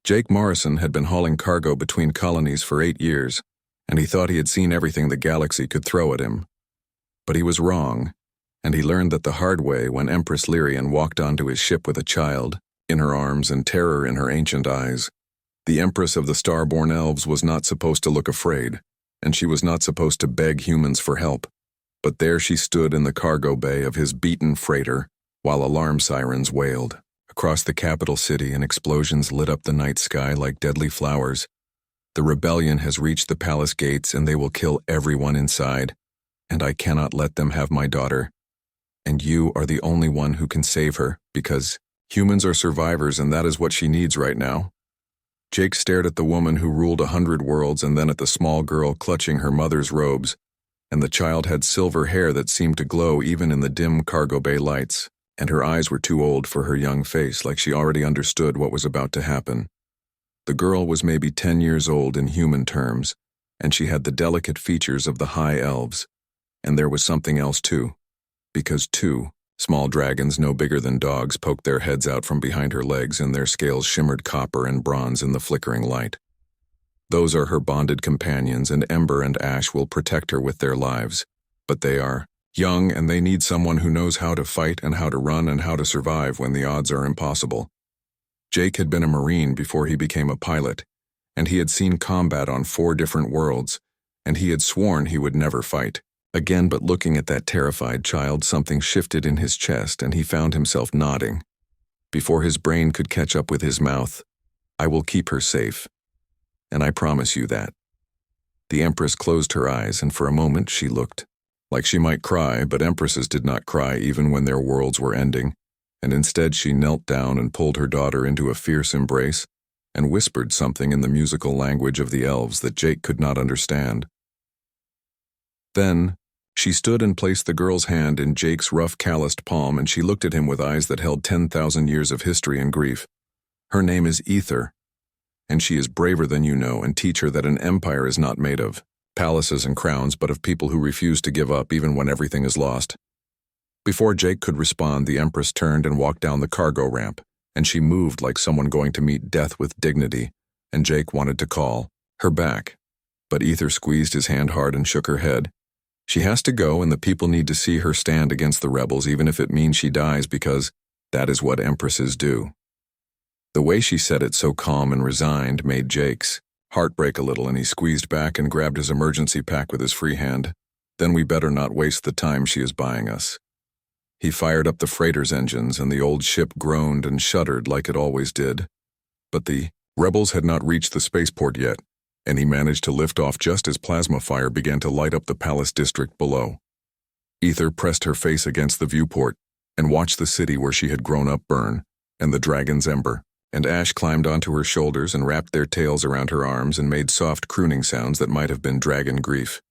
Jake Morrison had been hauling cargo between colonies for 8 years, and he thought he had seen everything the galaxy could throw at him. But he was wrong, and he learned that the hard way when Empress Lyrian walked onto his ship with a child in her arms and terror in her ancient eyes. The Empress of the Starborn Elves was not supposed to look afraid, and she was not supposed to beg humans for help. But there she stood in the cargo bay of his beaten freighter, while alarm sirens wailed. Across the capital city and explosions lit up the night sky like deadly flowers. The rebellion has reached the palace gates and they will kill everyone inside, and I cannot let them have my daughter. And you are the only one who can save her, because humans are survivors and that is what she needs right now. Jake stared at the woman who ruled 100 worlds and then at the small girl clutching her mother's robes, and the child had silver hair that seemed to glow even in the dim cargo bay lights, and her eyes were too old for her young face, like she already understood what was about to happen. The girl was maybe 10 years old in human terms, and she had the delicate features of the high elves. And there was something else too, because two small dragons no bigger than dogs poked their heads out from behind her legs and their scales shimmered copper and bronze in the flickering light. Those are her bonded companions, and Ember and Ash will protect her with their lives. But they are young and they need someone who knows how to fight and how to run and how to survive when the odds are impossible. Jake had been a Marine before he became a pilot, and he had seen combat on 4 different worlds, and he had sworn he would never fight again. But looking at that terrified child, something shifted in his chest and he found himself nodding. Before his brain could catch up with his mouth, "I will keep her safe. And I promise you that." The Empress closed her eyes, and for a moment she looked like she might cry, but Empresses did not cry even when their worlds were ending, and instead she knelt down and pulled her daughter into a fierce embrace and whispered something in the musical language of the elves that Jake could not understand. Then she stood and placed the girl's hand in Jake's rough, calloused palm, and she looked at him with eyes that held 10,000 years of history and grief. "Her name is Ether, and she is braver than you know, and teach her that an empire is not made of palaces and crowns, but of people who refuse to give up even when everything is lost." Before Jake could respond, the Empress turned and walked down the cargo ramp, and she moved like someone going to meet death with dignity, and Jake wanted to call her back. But Ether squeezed his hand hard and shook her head. "She has to go, and the people need to see her stand against the rebels, even if it means she dies, because that is what Empresses do." The way she said it, so calm and resigned, made Jake's heart break a little, and he squeezed back and grabbed his emergency pack with his free hand. "Then we better not waste the time she is buying us." He fired up the freighter's engines, and the old ship groaned and shuddered like it always did. But the rebels had not reached the spaceport yet, and he managed to lift off just as plasma fire began to light up the palace district below. Ether pressed her face against the viewport and watched the city where she had grown up burn, and the dragon's ember, and Ash climbed onto her shoulders and wrapped their tails around her arms and made soft crooning sounds that might have been dragon grief.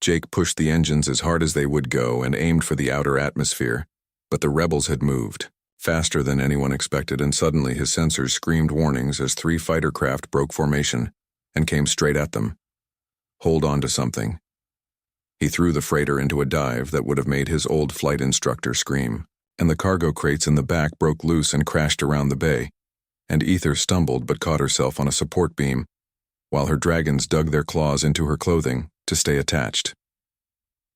Jake pushed the engines as hard as they would go and aimed for the outer atmosphere, but the rebels had moved faster than anyone expected, and suddenly his sensors screamed warnings as 3 fighter craft broke formation and came straight at them. "Hold on to something." He threw the freighter into a dive that would have made his old flight instructor scream, and the cargo crates in the back broke loose and crashed around the bay, and Ether stumbled but caught herself on a support beam, while her dragons dug their claws into her clothing to stay attached.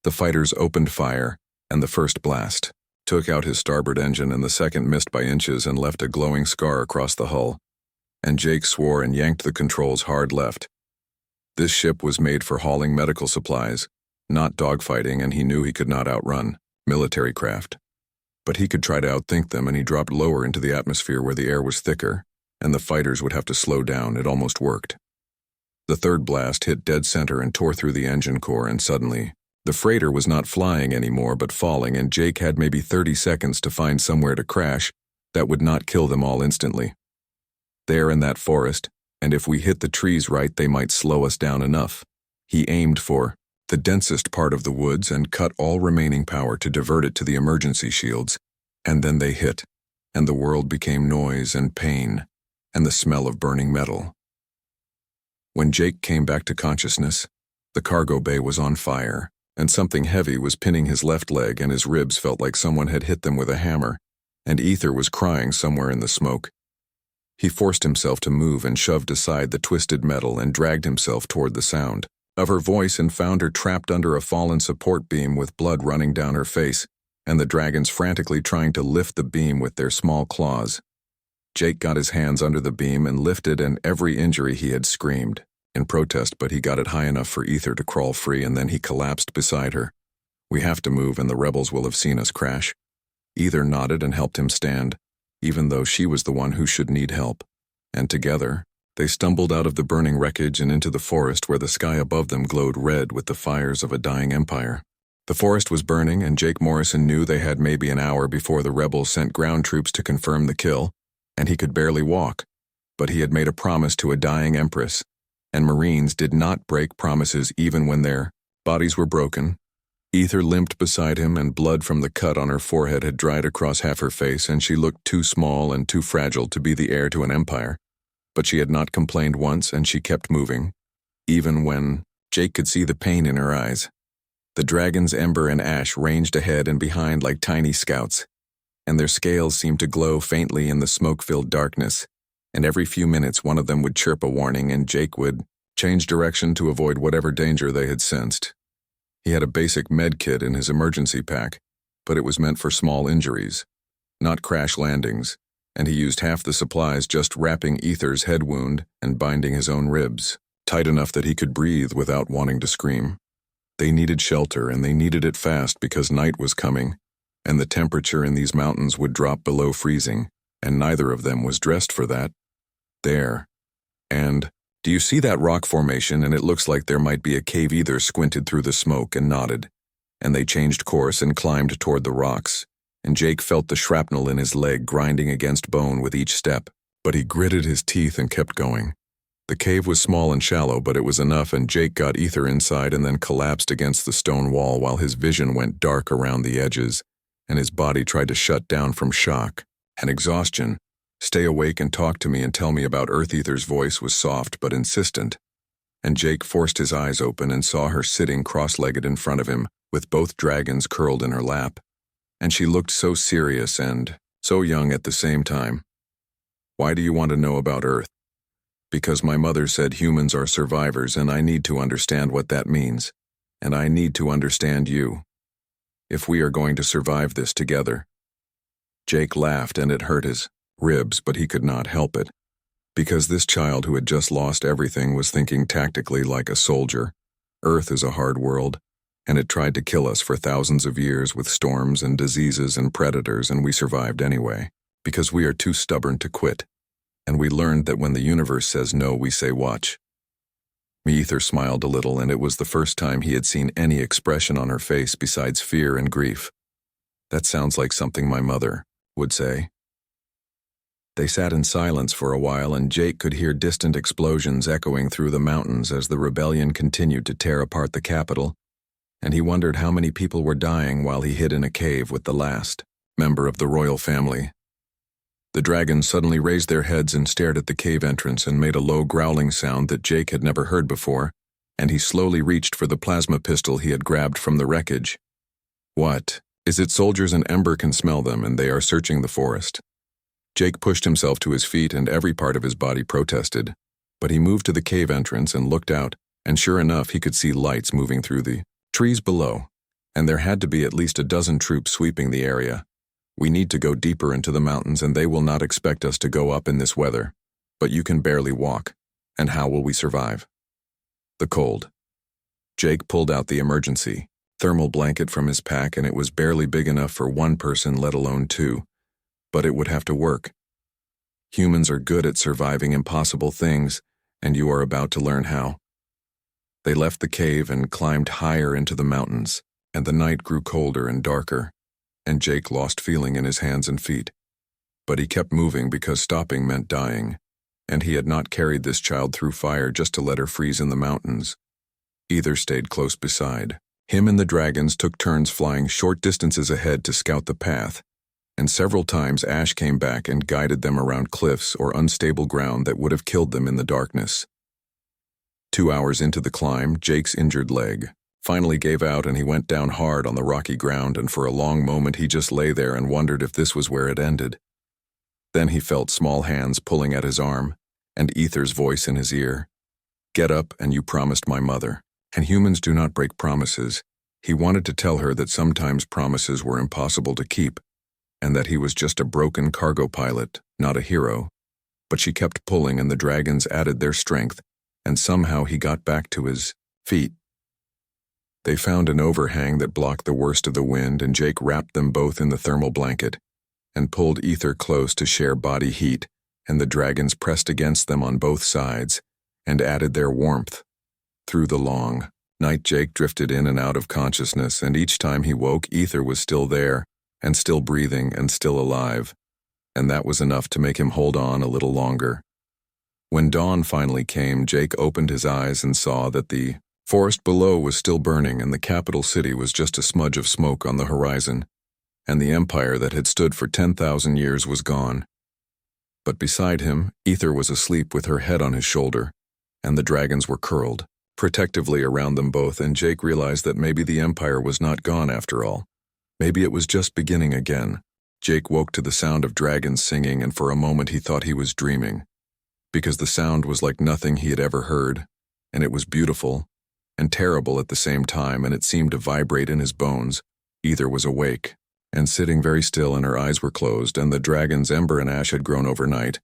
The fighters opened fire, and the first blast took out his starboard engine, and the second missed by inches and left a glowing scar across the hull, and Jake swore and yanked the controls hard left. This ship was made for hauling medical supplies, not dogfighting, and he knew he could not outrun military craft. But he could try to outthink them, and he dropped lower into the atmosphere where the air was thicker, and the fighters would have to slow down. It almost worked. The third blast hit dead center and tore through the engine core, and suddenly, the freighter was not flying anymore but falling, and Jake had maybe 30 seconds to find somewhere to crash that would not kill them all instantly. There in that forest, and if we hit the trees right, they might slow us down enough. He aimed for the densest part of the woods and cut all remaining power to divert it to the emergency shields, and then they hit, and the world became noise and pain, and the smell of burning metal. When Jake came back to consciousness, the cargo bay was on fire, and something heavy was pinning his left leg, and his ribs felt like someone had hit them with a hammer, and Ether was crying somewhere in the smoke. He forced himself to move and shoved aside the twisted metal and dragged himself toward the sound of her voice and found her trapped under a fallen support beam with blood running down her face, and the dragons frantically trying to lift the beam with their small claws. Jake got his hands under the beam and lifted, and every injury he had screamed in protest, but he got it high enough for Ether to crawl free, and then he collapsed beside her. "We have to move, and the rebels will have seen us crash." Ether nodded and helped him stand, even though she was the one who should need help. And together, they stumbled out of the burning wreckage and into the forest where the sky above them glowed red with the fires of a dying empire. The forest was burning, and Jake Morrison knew they had maybe an hour before the rebels sent ground troops to confirm the kill, and he could barely walk. But he had made a promise to a dying Empress, and Marines did not break promises even when their bodies were broken. Ether limped beside him, and blood from the cut on her forehead had dried across half her face, and she looked too small and too fragile to be the heir to an empire. But she had not complained once, and she kept moving, even when Jake could see the pain in her eyes. The dragons Ember and Ash ranged ahead and behind like tiny scouts, and their scales seemed to glow faintly in the smoke-filled darkness, and every few minutes one of them would chirp a warning, and Jake would change direction to avoid whatever danger they had sensed. He had a basic med kit in his emergency pack, but it was meant for small injuries, not crash landings, and he used half the supplies just wrapping Ether's head wound and binding his own ribs, tight enough that he could breathe without wanting to scream. They needed shelter, and they needed it fast because night was coming, and the temperature in these mountains would drop below freezing, and neither of them was dressed for that. There. And, "Do you see that rock formation, and it looks like there might be a cave?" Ether squinted through the smoke and nodded, and they changed course and climbed toward the rocks, and Jake felt the shrapnel in his leg grinding against bone with each step, but he gritted his teeth and kept going. The cave was small and shallow, but it was enough, and Jake got Ether inside and then collapsed against the stone wall while his vision went dark around the edges, and his body tried to shut down from shock and exhaustion. "Stay awake and talk to me and tell me about Earth." Ether's voice was soft but insistent, and Jake forced his eyes open and saw her sitting cross-legged in front of him, with both dragons curled in her lap, and she looked so serious and so young at the same time. "Why do you want to know about Earth?" "Because my mother said humans are survivors, and I need to understand what that means, and I need to understand you, if we are going to survive this together." Jake laughed, and it hurt his ribs, but he could not help it, because this child who had just lost everything was thinking tactically like a soldier. Earth is a hard world, and it tried to kill us for thousands of years with storms and diseases and predators, and we survived anyway, because we are too stubborn to quit. And we learned that when the universe says no, we say watch. Ether smiled a little, and it was the first time he had seen any expression on her face besides fear and grief. "That sounds like something my mother would say." They sat in silence for a while, and Jake could hear distant explosions echoing through the mountains as the rebellion continued to tear apart the capital, and he wondered how many people were dying while he hid in a cave with the last member of the royal family. The dragons suddenly raised their heads and stared at the cave entrance and made a low growling sound that Jake had never heard before, and he slowly reached for the plasma pistol he had grabbed from the wreckage. "What? Is it soldiers?" And Ember can smell them, and they are searching the forest. Jake pushed himself to his feet, and every part of his body protested, but he moved to the cave entrance and looked out, and sure enough he could see lights moving through the trees below, and there had to be at least a dozen troops sweeping the area. "We need to go deeper into the mountains, and they will not expect us to go up in this weather. But you can barely walk, and how will we survive?" "The cold." Jake pulled out the emergency thermal blanket from his pack, and it was barely big enough for one person, let alone two. But it would have to work. Humans are good at surviving impossible things, and you are about to learn how. They left the cave and climbed higher into the mountains, and the night grew colder and darker, and Jake lost feeling in his hands and feet. But he kept moving because stopping meant dying, and he had not carried this child through fire just to let her freeze in the mountains. Either stayed close beside. Him and the dragons took turns flying short distances ahead to scout the path, and several times Ash came back and guided them around cliffs or unstable ground that would have killed them in the darkness. 2 hours into the climb, Jake's injured leg finally gave out, and he went down hard on the rocky ground, and for a long moment he just lay there and wondered if this was where it ended. Then he felt small hands pulling at his arm, and Ether's voice in his ear. "Get up, and you promised my mother. And humans do not break promises." He wanted to tell her that sometimes promises were impossible to keep, and that he was just a broken cargo pilot, not a hero. But she kept pulling, and the dragons added their strength, and somehow he got back to his feet. They found an overhang that blocked the worst of the wind, and Jake wrapped them both in the thermal blanket and pulled Ether close to share body heat, and the dragons pressed against them on both sides and added their warmth. Through the long night, Jake drifted in and out of consciousness, and each time he woke, Ether was still there, and still breathing, and still alive, and that was enough to make him hold on a little longer. When dawn finally came, Jake opened his eyes and saw that the forest below was still burning, and the capital city was just a smudge of smoke on the horizon, and the empire that had stood for 10,000 years was gone. But beside him, Ether was asleep with her head on his shoulder, and the dragons were curled protectively around them both, and Jake realized that maybe the empire was not gone after all. Maybe it was just beginning again. Jake woke to the sound of dragons singing, and for a moment he thought he was dreaming, because the sound was like nothing he had ever heard, and it was beautiful and terrible at the same time, and it seemed to vibrate in his bones. Ether was awake and sitting very still, and her eyes were closed, and the dragons Ember and Ash had grown overnight,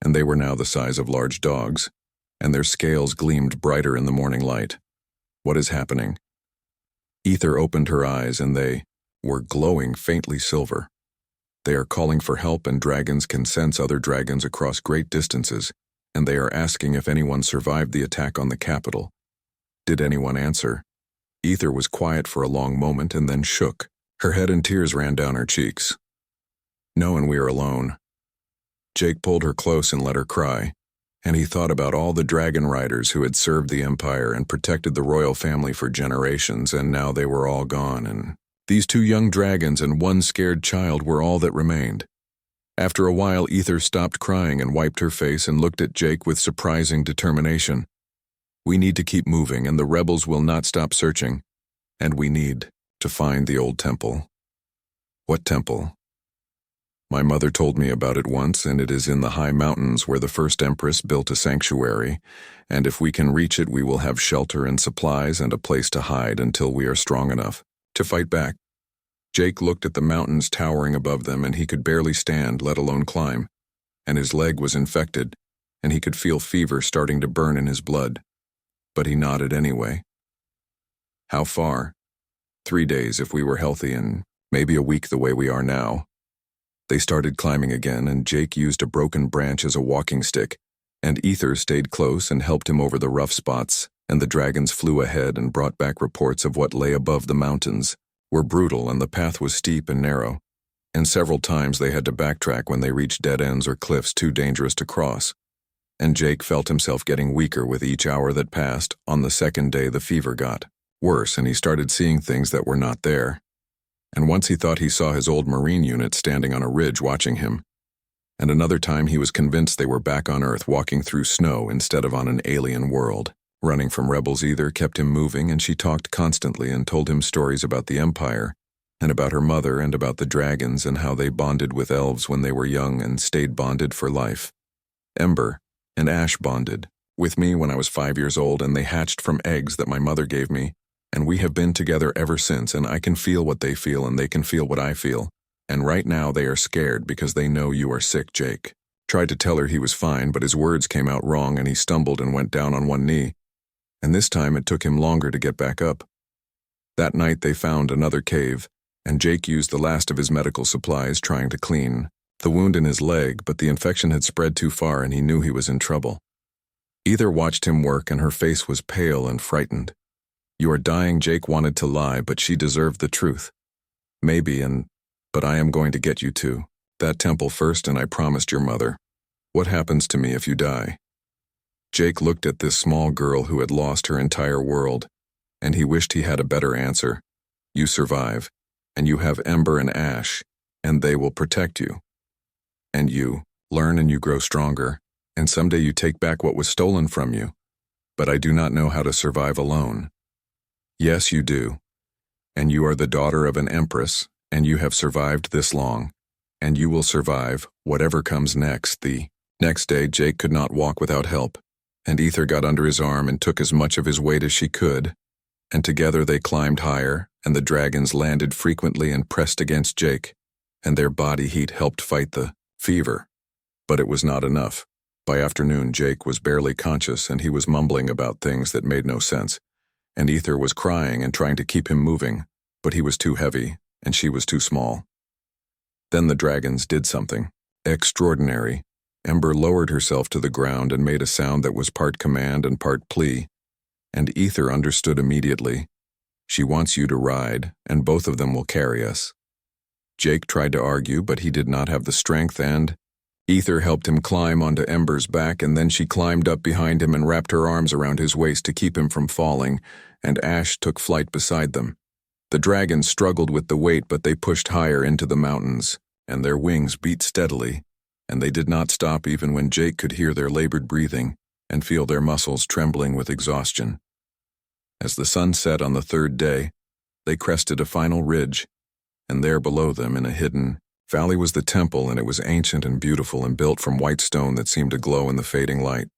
and they were now the size of large dogs, and their scales gleamed brighter in the morning light. "What is happening?" Ether opened her eyes, and they were glowing faintly silver. "They are calling for help, and dragons can sense other dragons across great distances, and they are asking if anyone survived the attack on the capital." Did anyone answer? Ether was quiet for a long moment and then shook. Her head and tears ran down her cheeks. "No, and we are alone." Jake pulled her close and let her cry, and he thought about all the dragon riders who had served the empire and protected the royal family for generations, and now they were all gone, and these two young dragons and one scared child were all that remained. After a while, Ether stopped crying and wiped her face and looked at Jake with surprising determination. "We need to keep moving, and the rebels will not stop searching, and we need to find the old temple." "What temple?" "My mother told me about it once, and it is in the high mountains where the first Empress built a sanctuary, and if we can reach it, we will have shelter and supplies and a place to hide until we are strong enough to fight back." Jake looked at the mountains towering above them, and he could barely stand, let alone climb, and his leg was infected, and he could feel fever starting to burn in his blood. But he nodded anyway. "How far?" 3 days if we were healthy, and maybe a week the way we are now." They started climbing again, and Jake used a broken branch as a walking stick, and Ether stayed close and helped him over the rough spots, and the dragons flew ahead and brought back reports of what lay above the mountains were brutal, and the path was steep and narrow, and several times they had to backtrack when they reached dead ends or cliffs too dangerous to cross. And Jake felt himself getting weaker with each hour that passed. On the second day, the fever got worse, and he started seeing things that were not there. And once he thought he saw his old Marine unit standing on a ridge watching him. And another time he was convinced they were back on Earth walking through snow instead of on an alien world. Running from rebels either kept him moving, and she talked constantly and told him stories about the Empire, and about her mother, and about the dragons, and how they bonded with elves when they were young and stayed bonded for life. Ember and Ash bonded with me when I was 5 years old, and they hatched from eggs that my mother gave me, and we have been together ever since, and I can feel what they feel, and they can feel what I feel. And right now they are scared because they know you are sick." Jake tried to tell her he was fine, but his words came out wrong, and he stumbled and went down on one knee, and this time it took him longer to get back up. That night they found another cave, and Jake used the last of his medical supplies trying to clean the wound in his leg, but the infection had spread too far, and he knew he was in trouble. Ether watched him work, and her face was pale and frightened. "You are dying." Jake wanted to lie, but she deserved the truth. "Maybe, but I am going to get you to that temple first, and I promised your mother. What happens to me if you die?" Jake looked at this small girl who had lost her entire world, and he wished he had a better answer. "You survive, and you have Ember and Ash, and they will protect you. And you learn and you grow stronger, and someday you take back what was stolen from you. But I do not know how to survive alone." "Yes, you do. And you are the daughter of an Empress, and you have survived this long. and you will survive whatever comes next. The next day, Jake could not walk without help, and Ether got under his arm and took as much of his weight as she could, and together they climbed higher, and the dragons landed frequently and pressed against Jake, and their body heat helped fight the fever. But it was not enough. By afternoon, Jake was barely conscious, and he was mumbling about things that made no sense, and Ether was crying and trying to keep him moving, but he was too heavy, and she was too small. Then the dragons did something extraordinary. Ember lowered herself to the ground and made a sound that was part command and part plea, and Ether understood immediately. She wants you to ride, and both of them will carry us. Jake tried to argue, but he did not have the strength, and Ether helped him climb onto Ember's back, and then she climbed up behind him and wrapped her arms around his waist to keep him from falling, and Ash took flight beside them. The dragons struggled with the weight, but they pushed higher into the mountains, and their wings beat steadily, and they did not stop even when Jake could hear their labored breathing and feel their muscles trembling with exhaustion. As the sun set on the third day, they crested a final ridge, and there below them in a hidden valley was the temple, and it was ancient and beautiful and built from white stone that seemed to glow in the fading light.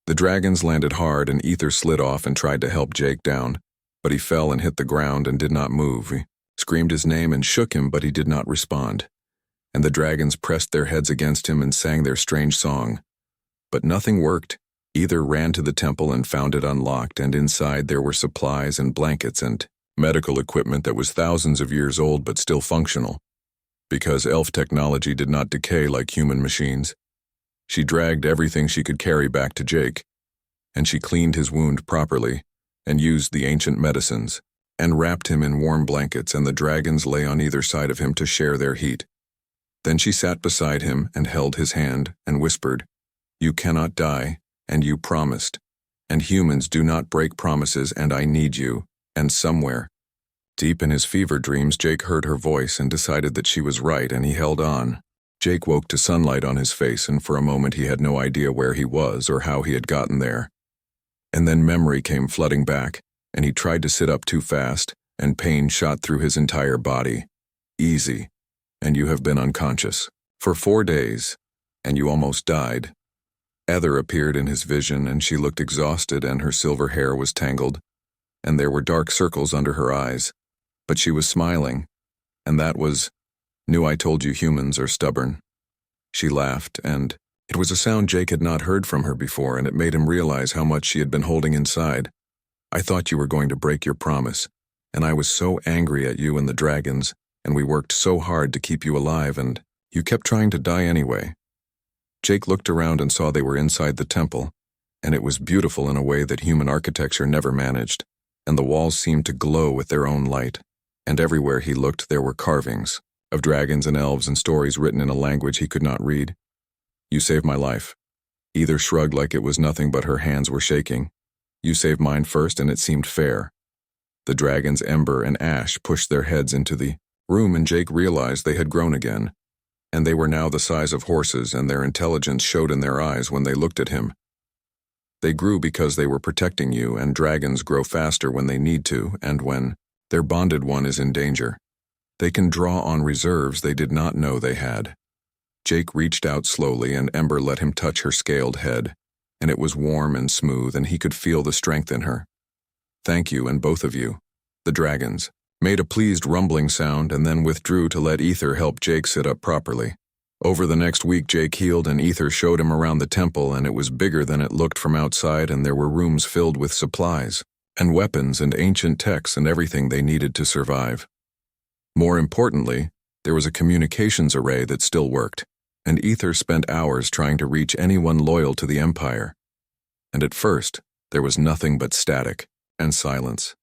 The dragons landed hard, and Ether slid off and tried to help Jake down, but he fell and hit the ground and did not move. He screamed his name and shook him, but he did not respond. And the dragons pressed their heads against him and sang their strange song. But nothing worked. Ether ran to the temple and found it unlocked, and inside there were supplies and blankets and medical equipment that was thousands of years old but still functional, because elf technology did not decay like human machines. She dragged everything she could carry back to Jake, and she cleaned his wound properly, and used the ancient medicines, and wrapped him in warm blankets, and the dragons lay on either side of him to share their heat. Then she sat beside him and held his hand and whispered, "You cannot die, and you promised, and humans do not break promises, and I need you." And somewhere, deep in his fever dreams, Jake heard her voice and decided that she was right, and he held on. Jake woke to sunlight on his face, and for a moment he had no idea where he was or how he had gotten there. And then memory came flooding back, and he tried to sit up too fast, and pain shot through his entire body. "Easy, and you have been unconscious for 4 days, and you almost died." Ether appeared in his vision, and she looked exhausted, and her silver hair was tangled, and there were dark circles under her eyes, but she was smiling, and that was, "Knew I told you humans are stubborn." She laughed, and it was a sound Jake had not heard from her before, and it made him realize how much she had been holding inside. "I thought you were going to break your promise, and I was so angry at you and the dragons, and we worked so hard to keep you alive, and you kept trying to die anyway." Jake looked around and saw they were inside the temple, and it was beautiful in a way that human architecture never managed, and the walls seemed to glow with their own light, and everywhere he looked there were carvings of dragons and elves and stories written in a language he could not read. "You saved my life." Ether shrugged like it was nothing, but her hands were shaking. "You saved mine first, and it seemed fair." The dragons Ember and Ash pushed their heads into the room, and Jake realized they had grown again, and they were now the size of horses, and their intelligence showed in their eyes when they looked at him. "They grew because they were protecting you, and dragons grow faster when they need to, and when their bonded one is in danger. They can draw on reserves they did not know they had." Jake reached out slowly, and Ember let him touch her scaled head, and it was warm and smooth, and he could feel the strength in her. "Thank you, and both of you." The dragons made a pleased rumbling sound and then withdrew to let Ether help Jake sit up properly. Over the next week, Jake healed, and Ether showed him around the temple, and it was bigger than it looked from outside, and there were rooms filled with supplies and weapons and ancient texts and everything they needed to survive. More importantly, there was a communications array that still worked, and Ether spent hours trying to reach anyone loyal to the Empire. And at first, there was nothing but static and silence.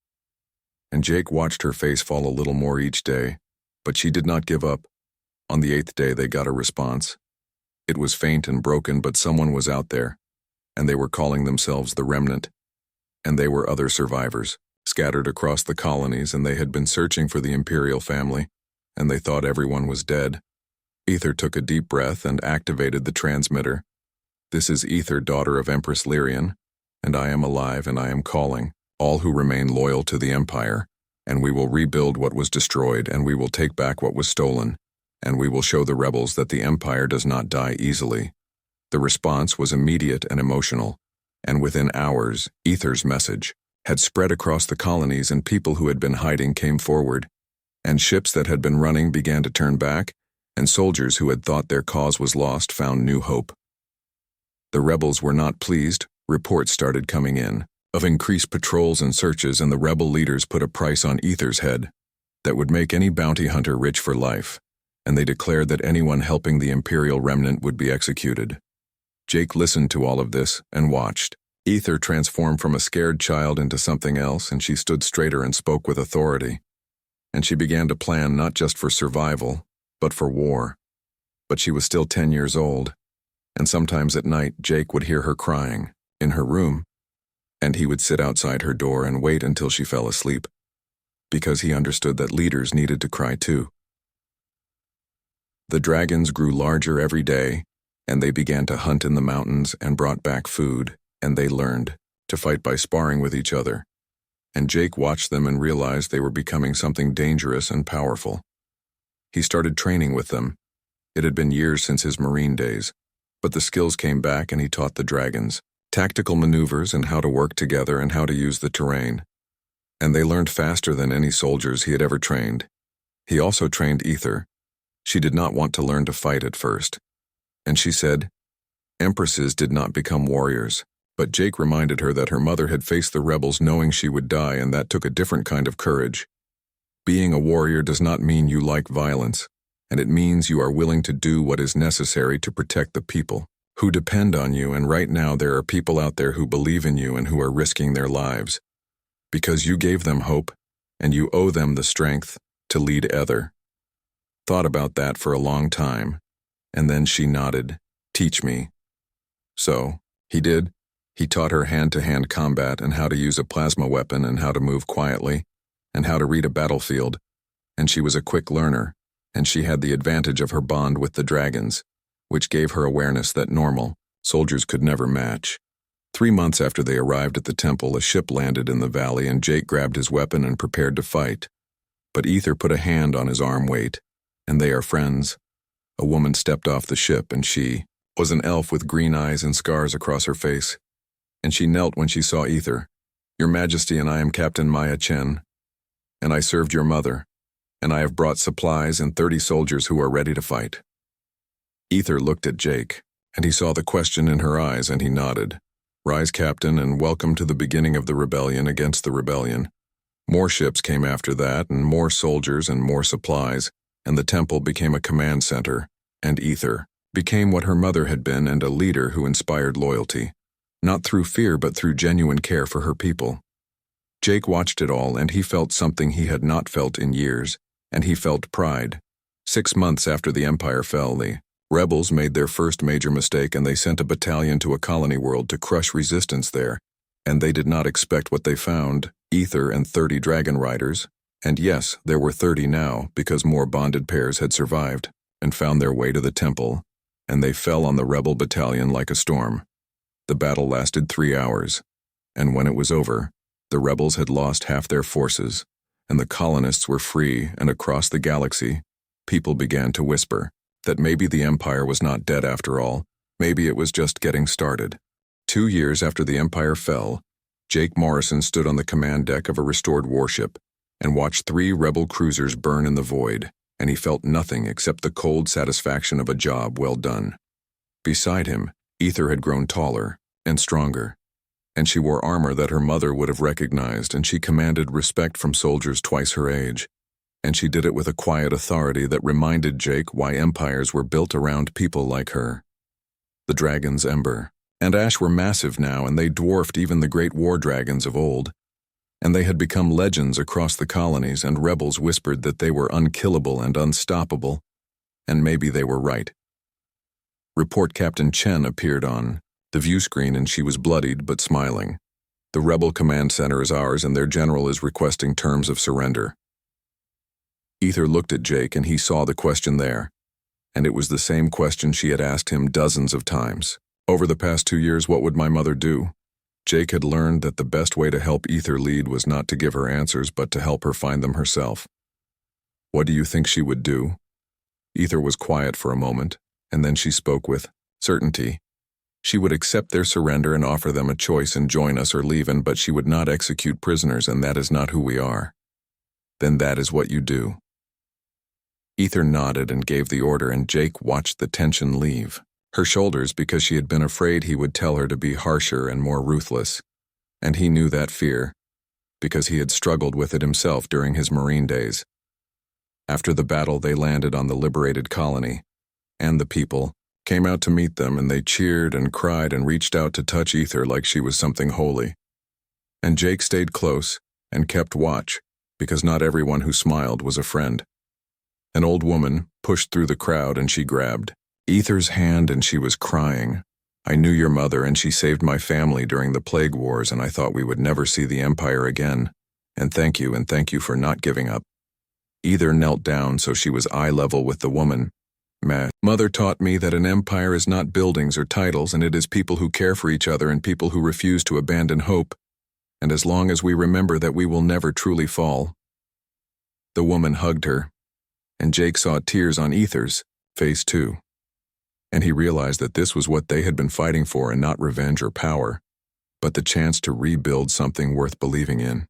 And Jake watched her face fall a little more each day, but she did not give up. On the 8th day, they got a response. It was faint and broken, but someone was out there, and they were calling themselves the Remnant. And they were other survivors, scattered across the colonies, and they had been searching for the Imperial family, and they thought everyone was dead. Ether took a deep breath and activated the transmitter. "This is Ether, daughter of Empress Lyrian, and I am alive, and I am calling all who remain loyal to the Empire, and we will rebuild what was destroyed, and we will take back what was stolen. and we will show the rebels that the Empire does not die easily." The response was immediate and emotional, and within hours, Ether's message had spread across the colonies, and people who had been hiding came forward, and ships that had been running began to turn back, and soldiers who had thought their cause was lost found new hope. The rebels were not pleased. Reports started coming in of increased patrols and searches, and the rebel leaders put a price on Ether's head that would make any bounty hunter rich for life, and they declared that anyone helping the Imperial remnant would be executed. Jake listened to all of this and watched. Ether transformed from a scared child into something else, and she stood straighter and spoke with authority. And she began to plan not just for survival, but for war. But she was still 10 years old, and sometimes at night Jake would hear her crying in her room, and he would sit outside her door and wait until she fell asleep, because he understood that leaders needed to cry too. The dragons grew larger every day, and they began to hunt in the mountains and brought back food, and they learned to fight by sparring with each other. And Jake watched them and realized they were becoming something dangerous and powerful. He started training with them. It had been years since his Marine days, but the skills came back, and he taught the dragons tactical maneuvers and how to work together and how to use the terrain. And they learned faster than any soldiers he had ever trained. He also trained Ether. She did not want to learn to fight at first, and she said, "Empresses did not become warriors." But Jake reminded her that her mother had faced the rebels knowing she would die, and that took a different kind of courage. Being a warrior does not mean you like violence, and it means you are willing to do what is necessary to protect the people who depend on you, and right now there are people out there who believe in you and who are risking their lives, because you gave them hope, and you owe them the strength to lead other. Thought about that for a long time, and then she nodded. "Teach me." So, he did. He taught her hand-to-hand combat and how to use a plasma weapon and how to move quietly and how to read a battlefield, and she was a quick learner, and she had the advantage of her bond with the dragons, which gave her awareness that normal soldiers could never match. 3 months after they arrived at the temple, a ship landed in the valley, and Jake grabbed his weapon and prepared to fight. But Ether put a hand on his arm weight, and they are friends. A woman stepped off the ship, and she was an elf with green eyes and scars across her face. And she knelt when she saw Ether. "Your Majesty, and I am Captain Maya Chen, and I served your mother, and I have brought supplies and 30 soldiers who are ready to fight." Ether looked at Jake, and he saw the question in her eyes, and he nodded. "Rise, Captain, and welcome to the beginning of the rebellion against the rebellion." More ships came after that, and more soldiers and more supplies, and the temple became a command center, and Ether became what her mother had been, and a leader who inspired loyalty, not through fear but through genuine care for her people. Jake watched it all, and he felt something he had not felt in years, and he felt pride. 6 months after the Empire fell, the rebels made their first major mistake, and they sent a battalion to a colony world to crush resistance there, and they did not expect what they found: Ether and 30 dragon riders. And yes, there were 30 now, because more bonded pairs had survived and found their way to the temple, and they fell on the rebel battalion like a storm. The battle lasted 3 hours, and when it was over, the rebels had lost half their forces, and the colonists were free, and across the galaxy, people began to whisper that maybe the Empire was not dead after all, maybe it was just getting started. 2 years after the Empire fell, Jake Morrison stood on the command deck of a restored warship and watched 3 rebel cruisers burn in the void, and he felt nothing except the cold satisfaction of a job well done. Beside him, Ether had grown taller and stronger, and she wore armor that her mother would have recognized, and she commanded respect from soldiers twice her age, and she did it with a quiet authority that reminded Jake why empires were built around people like her. The dragons Ember and Ash were massive now, and they dwarfed even the great war dragons of old, and they had become legends across the colonies, and rebels whispered that they were unkillable and unstoppable, and maybe they were right. Report Captain Chen appeared on the view screen, and she was bloodied but smiling. "The rebel command center is ours, and their general is requesting terms of surrender." Ether looked at Jake, and he saw the question there, and it was the same question she had asked him dozens of times. Over the past 2 years, what would my mother do? Jake had learned that the best way to help Ether lead was not to give her answers, but to help her find them herself. What do you think she would do? Ether was quiet for a moment, and then she spoke with certainty. She would accept their surrender and offer them a choice and join us or leave, but she would not execute prisoners, and that is not who we are. Then that is what you do. Ether nodded and gave the order, and Jake watched the tension leave her shoulders because she had been afraid he would tell her to be harsher and more ruthless. And he knew that fear, because he had struggled with it himself during his Marine days. After the battle, they landed on the liberated colony, and the people came out to meet them, and they cheered and cried and reached out to touch Ether like she was something holy. And Jake stayed close and kept watch, because not everyone who smiled was a friend. An old woman pushed through the crowd, and she grabbed Ether's hand, and she was crying. I knew your mother, and she saved my family during the plague wars, and I thought we would never see the Empire again. And thank you for not giving up. Ether knelt down so she was eye level with the woman. Mother taught me that an empire is not buildings or titles, and it is people who care for each other and people who refuse to abandon hope. And as long as we remember that, we will never truly fall. The woman hugged her, and Jake saw tears on Ether's face too. And he realized that this was what they had been fighting for, and not revenge or power, but the chance to rebuild something worth believing in.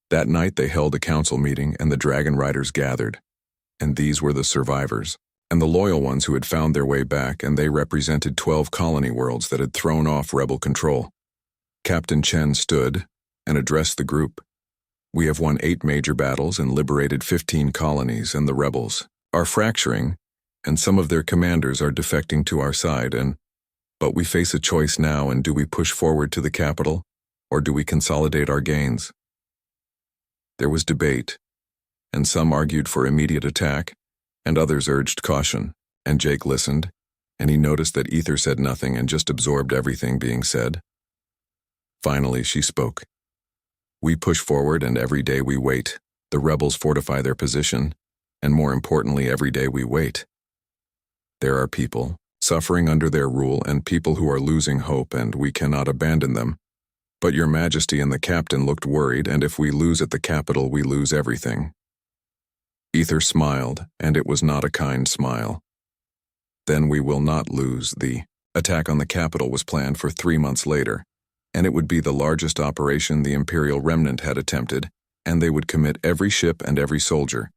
That night they held a council meeting, and the Dragon Riders gathered. And these were the survivors, and the loyal ones who had found their way back, and they represented 12 colony worlds that had thrown off rebel control. Captain Chen stood and addressed the group. We have won 8 major battles and liberated 15 colonies, and the rebels are fracturing, and some of their commanders are defecting to our side, but we face a choice now, and do we push forward to the capital, or do we consolidate our gains? There was debate, and some argued for immediate attack, and others urged caution, and Jake listened, and he noticed that Ether said nothing and just absorbed everything being said. Finally, she spoke. We push forward, and every day we wait. The rebels fortify their position, and more importantly, every day we wait. There are people suffering under their rule, and people who are losing hope, and we cannot abandon them. But your Majesty and the captain looked worried, and if we lose at the capital, we lose everything. Ether smiled, and it was not a kind smile. Then we will not lose. The attack on the capital was planned for 3 months later, and it would be the largest operation the Imperial Remnant had attempted, and they would commit every ship and every soldier,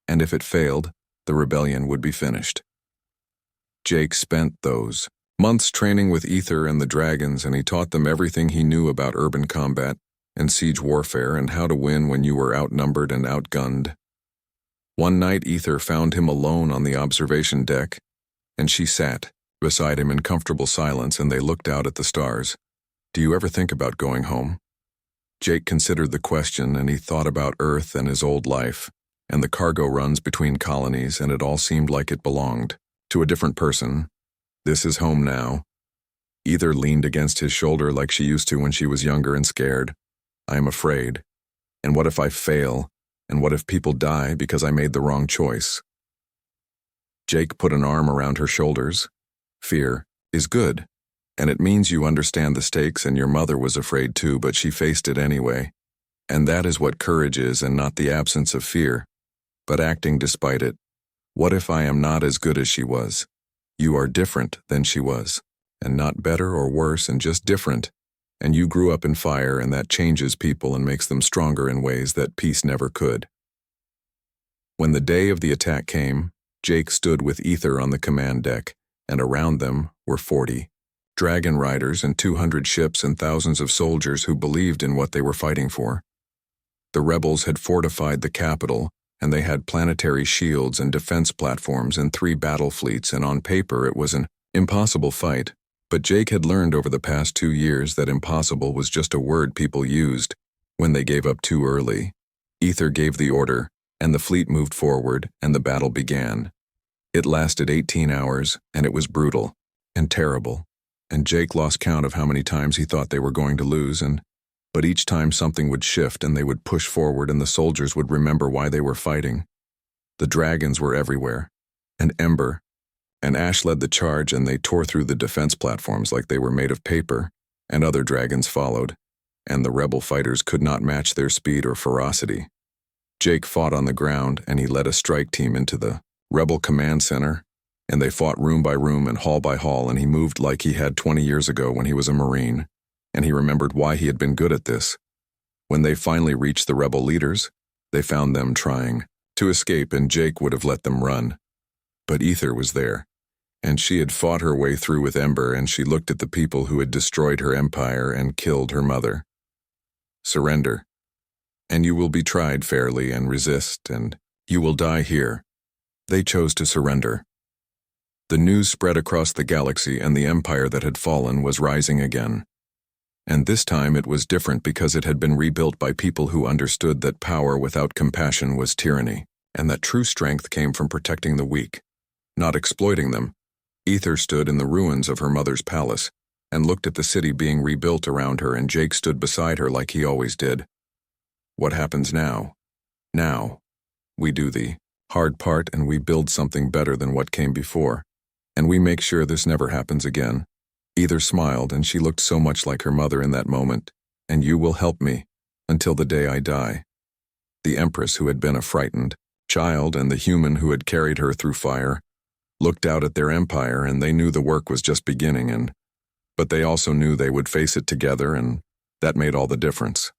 and if it failed, the rebellion would be finished. Jake spent those months training with Ether and the dragons, and he taught them everything he knew about urban combat and siege warfare and how to win when you were outnumbered and outgunned. One night, Ether found him alone on the observation deck, and she sat beside him in comfortable silence, and they looked out at the stars. Do you ever think about going home? Jake considered the question, and he thought about Earth and his old life, and the cargo runs between colonies, and it all seemed like it belonged to a different person. This is home now. Ether leaned against his shoulder like she used to when she was younger and scared. I am afraid. And what if I fail? And what if people die because I made the wrong choice? Jake put an arm around her shoulders. Fear is good, and it means you understand the stakes, and your mother was afraid too, but she faced it anyway. And that is what courage is, and not the absence of fear, but acting despite it. What if I am not as good as she was? You are different than she was, and not better or worse, and just different. And you grew up in fire, and that changes people and makes them stronger in ways that peace never could. When the day of the attack came, Jake stood with Ether on the command deck, and around them were 40 dragon riders and 200 ships and thousands of soldiers who believed in what they were fighting for. The rebels had fortified the capital, and they had planetary shields and defense platforms and 3 battle fleets, and on paper it was an impossible fight. But Jake had learned over the past 2 years that impossible was just a word people used when they gave up too early. Ether gave the order, and the fleet moved forward, and the battle began. It lasted 18 hours, and it was brutal and terrible, and Jake lost count of how many times he thought they were going to lose, but each time something would shift, and they would push forward, and the soldiers would remember why they were fighting. The dragons were everywhere, and Ember and Ash led the charge, and they tore through the defense platforms like they were made of paper, and other dragons followed, and the rebel fighters could not match their speed or ferocity. Jake fought on the ground, and he led a strike team into the rebel command center, and they fought room by room and hall by hall, and he moved like he had 20 years ago when he was a Marine, and he remembered why he had been good at this. When they finally reached the rebel leaders, they found them trying to escape, and Jake would have let them run. But Ether was there, and she had fought her way through with Ember, and she looked at the people who had destroyed her empire and killed her mother. Surrender, and you will be tried fairly, and resist, and you will die here. They chose to surrender. The news spread across the galaxy, and the empire that had fallen was rising again. And this time it was different because it had been rebuilt by people who understood that power without compassion was tyranny, and that true strength came from protecting the weak, not exploiting them. Ether stood in the ruins of her mother's palace and looked at the city being rebuilt around her, and Jake stood beside her like he always did. What happens now? Now, we do the hard part and we build something better than what came before, and we make sure this never happens again. Ether smiled, and she looked so much like her mother in that moment. And you will help me until the day I die. The Empress, who had been a frightened child, and the human who had carried her through fire, looked out at their empire, and they knew the work was just beginning, but they also knew they would face it together, and that made all the difference.